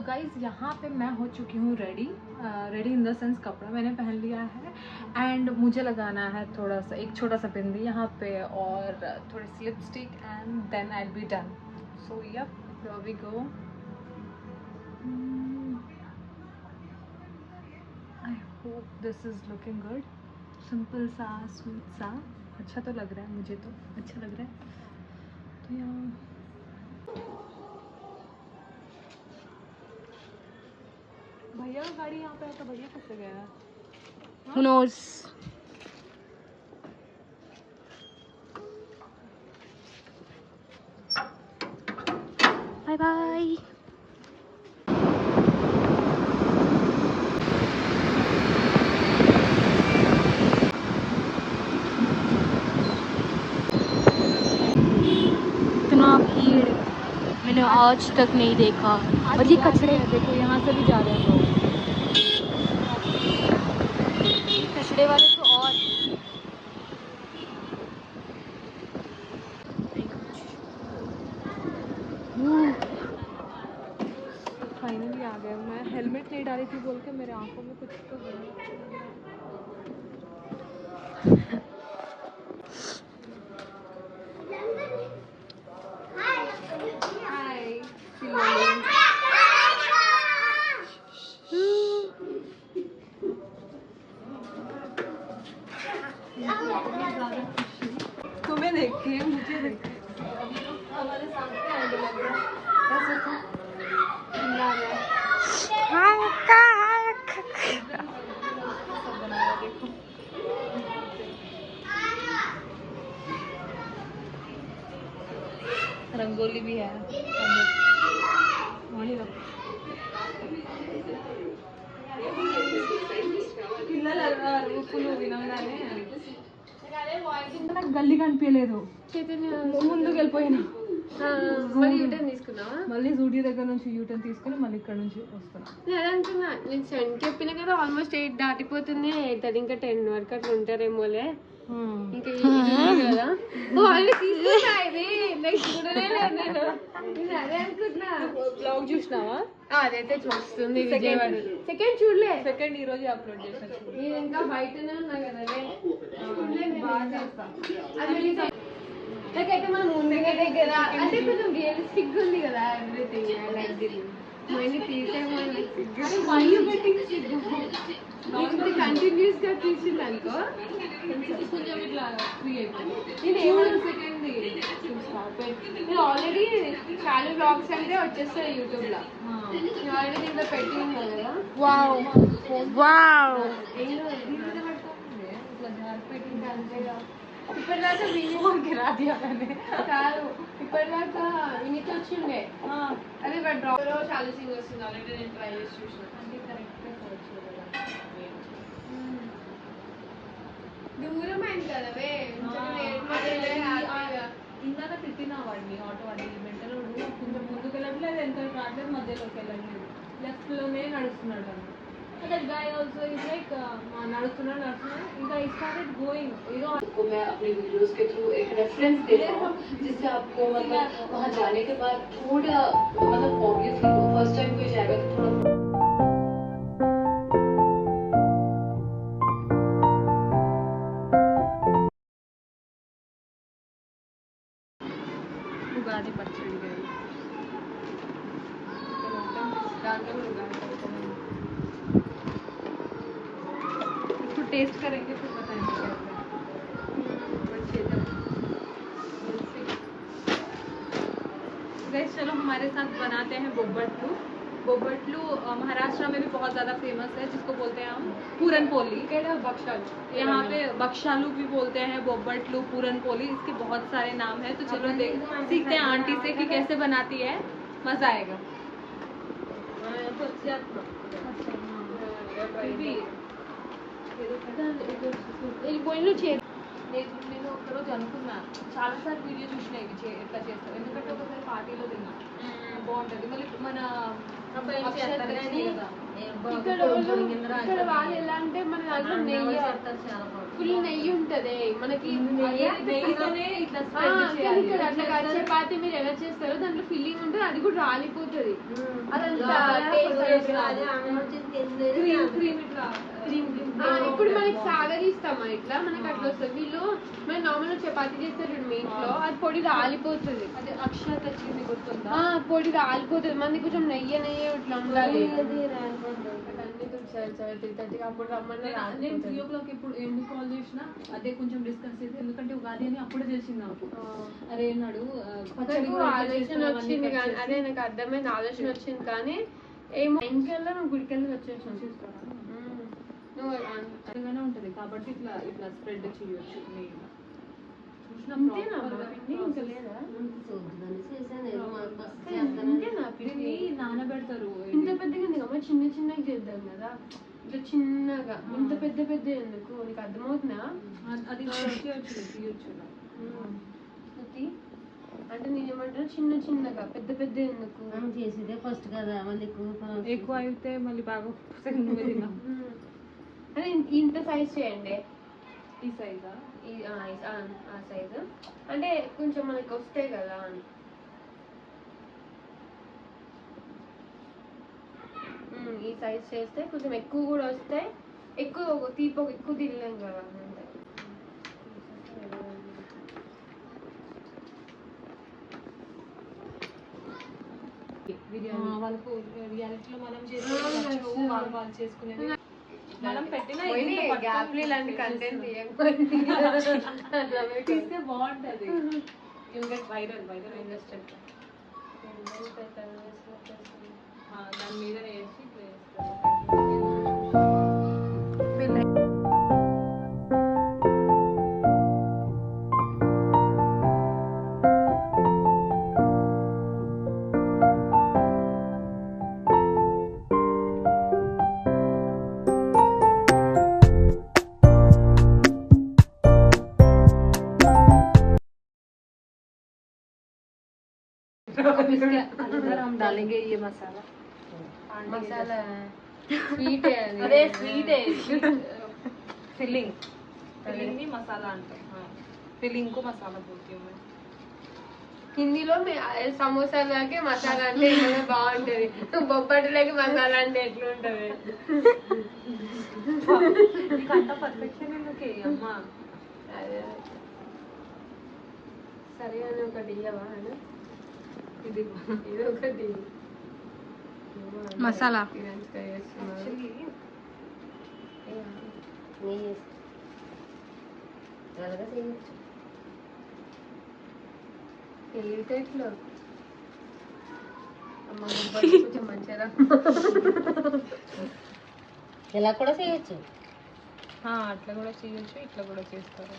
Guys यहाँ पे मैं हो चुकी हूँ रेडी इन द सेंस कपड़ा मैंने पहन लिया है एंड मुझे लगाना है थोड़ा सा एक छोटा सा बिंदी यहाँ पे और थोड़ी सी lipstick and then I will be done. So yup, here we go. I hope this is looking good. Simple सा स्वीट सा अच्छा तो लग रहा है, मुझे तो अच्छा लग रहा है. तो यहाँ भैया का गाड़ी यहाँ पे है तो भैया कैसे गया? Who knows? Bye bye. इतना भीड़ मैंने आज तक नहीं देखा. और ये कचड़े देखो यहाँ से भी जा रहे हैं लोग. कचड़े वाले तो और फाइनली आ गए. मैं हेलमेट नहीं डाली थी बोल के मेरे आंखों में कुछ तो तुम्हें देख के मुझे देख के हमारे सामने आने लग रहा ऐसे तो चिल्ला रहा है. सब बनाया देखो. रंगोली भी है. वही रखो. किल्ला लग रहा है वो फुल होगी ना गाने. గల్లీ కనిపించలేదు, ముందుకు వెళ్ళిపోయినా. మళ్ళీ యూటర్న్ తీసుకున్నావా? మళ్ళీ జూడియో దగ్గర నుంచి యూటర్న్ తీసుకుని మళ్ళీ ఇక్కడ నుంచి వస్తున్నా. నేను అనుకున్నా, నేను 7 చెప్పినా కదా, ఆల్మోస్ట్ 8 దాటిపోతుంది. 8 ఇంకా 10 వరకు అట్లా ఉంటారేమోలే. ఇంకా కదా ఆల్రెడీ తీసుకున్నా. ఇది నెక్స్ట్ చూడలే నేను అదే అనుకుంటున్నా. బ్లాగ్ చూసినావా? అదైతే చూస్తుంది విజయవాడ. సెకండ్ చూడలే. సెకండ్ ఈ రోజు అప్లోడ్ చేసిన. నేను ఇంకా బయటనే ఉన్నా కదా. బాగా చేస్తా. నాకైతే మన ముందుగా దగ్గర అంటే కొంచెం రియలిస్టిక్ ఉంది కదా ఎవ్రీథింగ్. లైక్ ది మళ్ళీ తీసేమో కంటిన్యూస్ గా తీసింది అనుకో కొంచెం ఇట్లా క్రియేట్. నేను ఏమన్నా సెకండ్ నేను ఆల్రెడీ చాలా బ్లాగ్స్ అంటే వచ్చేస్తాయి యూట్యూబ్ లో. నేను ఆల్రెడీ దీంట్లో పెట్టింది కదా. Wow wow. ఇప్పటిదాకా కాదు, ఇప్పటిదాకా వినీత్ వచ్చిండే. అదే డ్రాప్ లో చాలా సింగ్ వస్తుంది. ఆల్రెడీ నేను ట్రై చేసి చూసిన. దూరం అయింది కదవే. ఇందాక తిట్టిన వాడిని ఆటో వాడి మెంటల్ కొంచెం ముందుకు వెళ్ళట్లేదు, ఎంత రావట్లేదు, మధ్యలోకి వెళ్ళట్లేదు, లెఫ్ట్ లోనే నడుస్తున్నాడు అన్న. That guy also is like नड़ुस्तुन्नाडु इनका स्टार्टेड गोइंग आपको मैं अपने वीडियोस के थ्रू एक रेफरेंस दे रहा हूँ जिससे आपको मतलब वहाँ जाने के बाद थोड़ा मतलब ऑब्वियसली फर्स्ट टाइम कोई जाएगा तो थोड़ा उगादी पचड़ी गई टेस्ट करेंगे फिर बताएंगे कैसा. चलो हमारे साथ बनाते हैं बोब्बट्लू. बोब्बट्लू महाराष्ट्र में भी बहुत ज़्यादा फेमस है, जिसको बोलते हैं हम पूरन पोली. यहाँ पे बक्शालू भी बोलते हैं, बोब्बट्लू, पूरन पोली, इसके बहुत सारे नाम हैं. तो चलो सीखते हैं आंटी से कि कैसे बनाती है, मज़ा आएगा. నేను ఒకరోజు అనుకున్నా, చాలాసార్లు వీడియో చూసిన ఇవి ఎట్లా చేస్తాను, ఎందుకంటే ఒకసారి పార్టీలో తిన్నా బాగుంటుంది. మళ్ళీ మన ఇక్కడ వాళ్ళు ఎలా అంటే మన దాంట్లో నెయ్యి ఫుల్ నెయ్యి ఉంటది మనకి. నెయ్యితోనే ఇట్లా ఆ, spread కానీ చేయాలి. ఇక్కడ అట్లా చపాతి మీరు ఎలా చేస్తారో దాంట్లో ఫిల్లింగ్ ఉంటుంది, అది కూడా రాలిపోతుంది. అదంతా క్రీమ్ ఇట్లా ఇప్పుడు మనకి సాగదీస్తామా ఇట్లా మనకి అట్లా వస్తుంది. వీళ్ళు మనం నార్మల్ చపాతి చేస్తారు మీ ఇంట్లో, అది పొడి రాలిపోతుంది. అదే అక్షత చీని గుర్తుందా? పొడి రాలిపోతుంది. మనకి కొంచెం నెయ్యి ఇట్లా ఉండాలి. అప్పుడు రమ్మని నేను 3 o'clock ఇప్పుడు ఎందుకు కాల్ చేసినా అదే కొంచెం డిస్కస్ చేసి, ఎందుకంటే ఉగాది అని అప్పుడే తెలిసింది నాకు. అరే నాడు పచ్చడి నాకు కూడా ఆలోచన చేస్తున్నాం అన్ని వచ్చింది cut కానీ చేసి. అదే నాకు అర్థమైంది, ఆలోచన వచ్చింది కానీ ఏమో ఇంకెళ్ళా నువ్వు గుడికెళ్ళి వచ్చేసాను. నువ్వు అట్లాగానే ఉంటది కాబట్టి ఇట్లా ఇట్లా స్ప్రెడ్ చేయొచ్చు మెయిన్. ఇంతేనా పిండి ఇంకా లేదా? ఇంతేనా పిండి? నానబెడతారు. ఇంత పెద్దగా ఎందుకు అమ్మ, చిన్న చిన్నగా చేద్దాం కదా, ఇట్లా చిన్నగా. ఇంత పెద్ద పెద్ద ఎందుకు నీకు అర్థమవుతుందా? అది తీయొచ్చు. అంటే నేను ఏమంటాను, చిన్న చిన్నగా, పెద్ద పెద్ద ఎందుకు చేసేదే ఫస్ట్ కదా, మళ్ళీ ఎక్కువ అయితే మళ్ళీ బాగా నువ్వే తిన్నాం. అదే ఇంత సైజ్ చేయండి. ఈ సైజా? ఆ సైజు అంటే కొంచెం మనకి వస్తాయి కదా అని. ఈ సైజ్ చేస్తే కొంచెం ఎక్కువ కూడా వస్తాయి, ఎక్కువ తీపి ఎక్కువ తినలేం కదా అంటే. వాళ్ళకు రియాలిటీలో మనం వాళ్ళు చేసుకునేది మనం పెట్టిన గ్యాప్లు ఇలాంటి కంటెంట్ తీస్తే బాగుంటది. వైరల్ ఇండస్ట్రీ దాని మీద వేసి अंदर हम डालेंगे ये मसाला స్వీట్ अरे स्वीट है फिलिंग भी मसाला अंटे फिलिंग को मसाला बोलती हूँ मैं. హిందీలో సమోసాలకి మసాలా అంటే ఏమైనా బాగుంటది, బొబ్బట్లకి మసాలా అంటే ఎట్లుంటది? అంత పర్ఫెక్షన్ ఎందుకే అమ్మా. సరే అని ఒకటి ఇయ్యవా అని ఇది ఒకటి మసాలా తెలివితేటలు అమ్మ కొంచెం మంచిగా ఇలా కూడా చేయొచ్చు. అట్లా కూడా చేయొచ్చు, ఇట్లా కూడా చేస్తారు.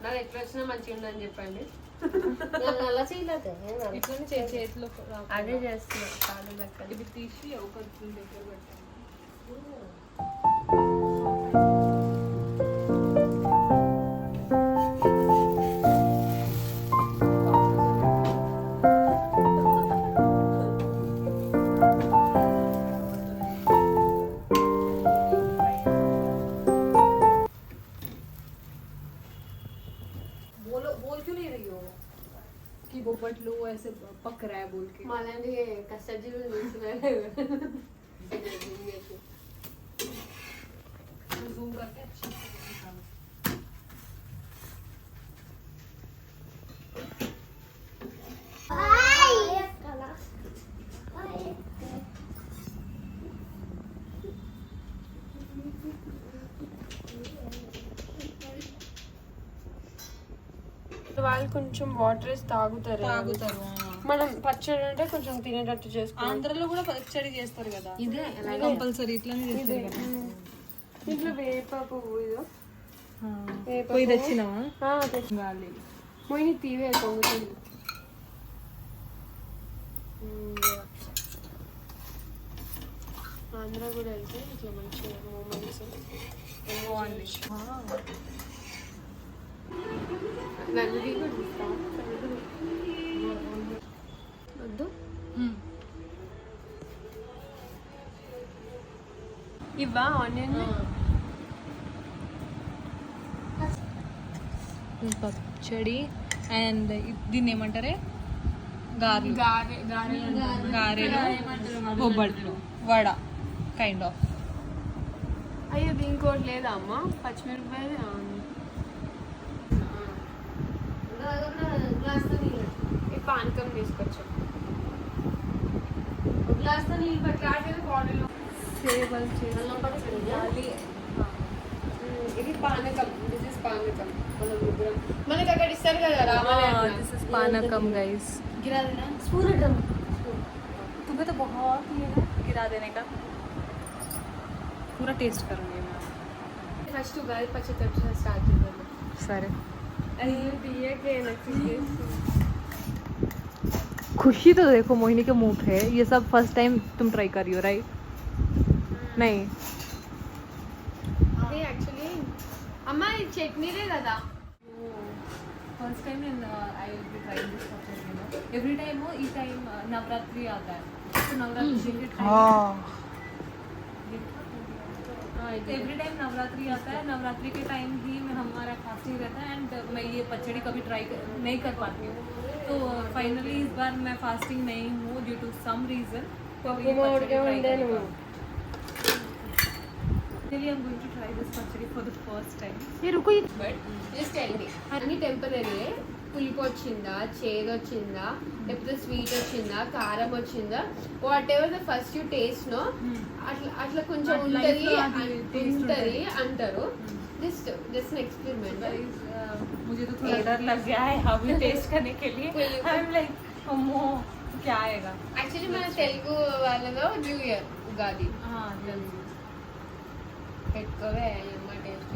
నాకు ఎట్లా వచ్చినా మంచిగా ఉందని చెప్పండి. అలా చేయలేదు, ఇట్లనే చేతిలో అదే చేస్తున్నా కాళ్ళు లెక్క. ఇది తీసి ఒక దగ్గర పెట్టాను. बोल क्यों नहीं रही हो कि बोपटलू ऐसे पक रहा है बोल के. మాలాంటి కష్టజీవులు చూస్తున్నారు. जूम करके अच्छे से दिखाओ. వాళ్ళు కొంచెం వాటర్ వేసి తాగుతారు. మనం పచ్చడి అంటే కొంచెం తినేటట్టు చేసుకోవాలి. ఆంధ్రలో కూడా పచ్చడి చేస్తారు కదా, ఇదే కంపల్సరీ ఇట్లానే చేస్తారు కదా. ఇంట్లో వేప పువ్వు ఇదో పోయి తెచ్చినావా? గాలి పోయి తీవే పొంగుతుంది. ఆంధ్ర కూడా వెళ్తే ఇట్లా మంచిగా మూమెంట్స్ నన్ను కూడా వద్దు. ఇవా ఆనియన్ పచ్చడి అండ్ దీన్ని ఏమంటారే గారెలు గారెలు బొబ్బట్లు వడ కైండ్ ఆఫ్. అయ్యో దీనికోటి లేదా అమ్మ పచ్చిమిరపకాయలు ఈ పానకం తీసుకొచ్చాం గ్లాస్తో నీళ్ళు పట్టి బాడీలో సేవలు చేయాలి. ఇది పానకం. దిస్ ఇస్ పానకం. మన ముగ్గురం మనకి అక్కడ ఇస్తారు కదా రామాలయం. This is panakam guys. गिरा देना पूरा ड्रम. तुम्हें तो बहुत ये है गिरा देने का. पूरा टेस्ट करूंगी मैं. ఫస్ట్ ఉగాది పచ్చడి స్టార్ట్ చేద్దాం. సరే. అయ్యో తీయకే నాకు खुशी तो देखो मोहिनी के मुंह पे. ये सब फर्स्ट टाइम तुम ट्राई कर रही हो राइट? नहीं ఇది యాక్చువల్లీ అమ్మ ఇది చట్నీలే కదా. First time I will be trying this pachadi. Every time वो ई टाइम नवरात्रि आता है तो नवरात्रि के टाइम एवरी टाइम नवरात्रि आता है. नवरात्रि के टाइम ही हमारा फास्टिंग रहता है एंड मैं ये पचड़ी कभी नहीं कर पाती हूँ. तो फाइनली इस बार मैं फास्टिंग नहीं हूँ due to some reason. Really, I'm going to try this pachadi for the first time. ये रुको बट जस्ट टेल मी అన్ని టెంపరరీ. పులుపు వచ్చిందా, చేదు వచ్చిందా, లేకపోతే స్వీట్ వచ్చిందా, కారం వచ్చిందా, whatever the first you taste no అట్లా అట్లా కొంచెం ఉంటుంది అంటారు. Just an experiment. मुझे तो थोड़ा डर लग गया है अभी टेस्ट करने के लिए. आई एम लाइक अम्मो क्या आएगा. యాక్చువల్లీ మన తెలుగు వాళ్ళలో న్యూ ఇయర్ ఉగాది. हाँ जल्दी పెట్టుకోవే అమ్మ టేస్ట్.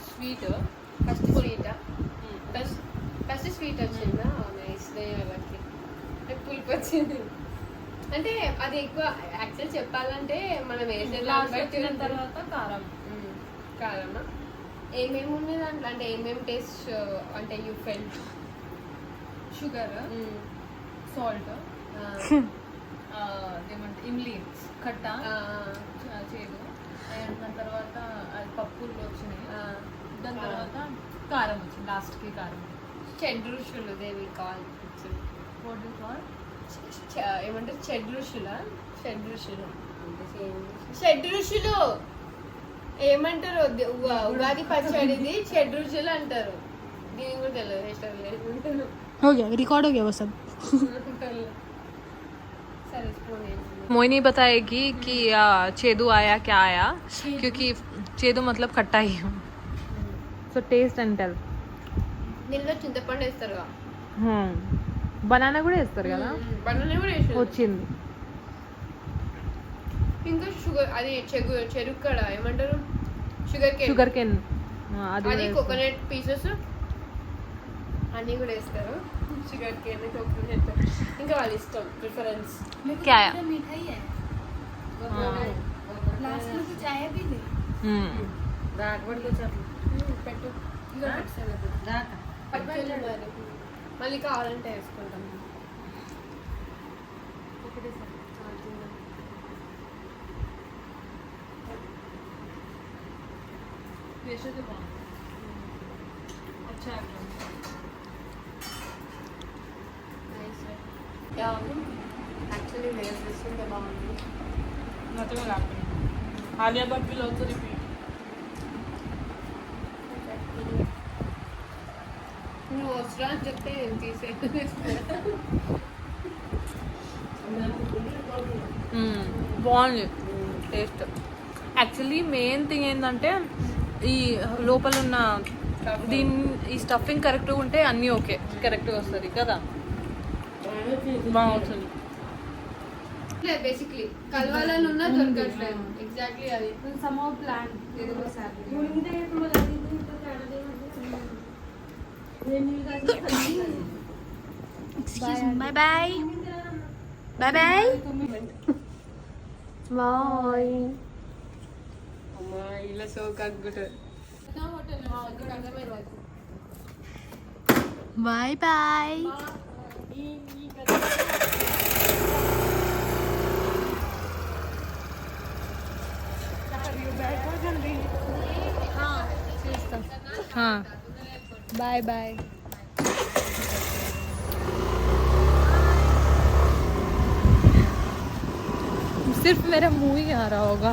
స్వీట్ ఫస్ట్ స్వీటా ఫస్ట్ స్వీట్ వచ్చిందా. నైస్ వాళ్ళకి పులుపు వచ్చింది. అంటే అది ఎక్కువ యాక్చువల్ చెప్పాలంటే మనం వేసే తర్వాత కారం. కారమా ఏమేమి ఉన్నాయి దాంట్లో, అంటే ఏమేమి టేస్ట్ అంటే యూ ఫెల్ట్. షుగర్, సాల్ట్, ఏమంటే ఇమ్లీ, కట్ట, చేదు, అండ్ దాని తర్వాత పప్పులు వచ్చినాయి. దాని తర్వాత కారం వచ్చింది లాస్ట్కి. కారం చెడ్ రుచులు దేవి కాల్ వాట్ యు కాల్ ఏమంటారు చెడ్ రుచులా. షెడ్ రుచులు షెడ్ రుచులు ఏమంటారు ఉగాది పచ్చడిది షెడ్ రుచులు అంటారు. దీని కూడా తెలియదు. हो गया रिकॉर्ड हो गया वो सब. సరే స్పూన్ मोहिनी बताएगी कि चेदू आया क्या आया, क्योंकि चेदू मतलब खट्टा ही हूँ. सो टेस्ट एंड टेल. దీనిలో చింతపండు వేస్తారుగా. బనానా కూడా వేస్తారు కదా. బనానా కూడా వేస్తారు. వచ్చింది. ఇంకా షుగర్ అది చెరుకు కడ ఏమంటారు షుగర్ కేన్ అది కోకోనట్ పీసెస్ అన్నీ కూడా వేస్తారు. షుగర్ కేన్ కోకోనట్ ఇంకా వాళ్ళ ఇష్టం ప్రిఫరెన్స్. क्या आया? मिठाई है लास्ट में कुछ आया भी नहीं. పెట్టు మళ్ళీ కావాలంటే వేసుకుంటాం. अच्छा యాక్చువల్లీ లేస్ వేస్తుంటే బాగుంది. nothing will happen. Alia Bhatt will also repeat. నువ్వు వస్త్రా అని చెప్తే తీసే బాగుంది టేస్ట్. యాక్చువల్లీ మెయిన్ థింగ్ ఏంటంటే ఈ లోపల ఉన్న ఈ స్టఫింగ్ కరెక్ట్గా ఉంటే అన్నీ ఓకే కరెక్ట్గా వస్తుంది కదా. బాగుంటుంది. బేసిక్లీ కలవాలని ఉన్నా దొరకట్లేదు. ఎగ్జాక్ట్లీ అది somehow planned. Excuse me. Bye bye. Bye bye. Bye. అమ్మా ఇలా సోక్ అనుకుంటారు. Bye bye. हाँ बाय बाय सिर्फ मेरा मुंह ही आ रहा होगा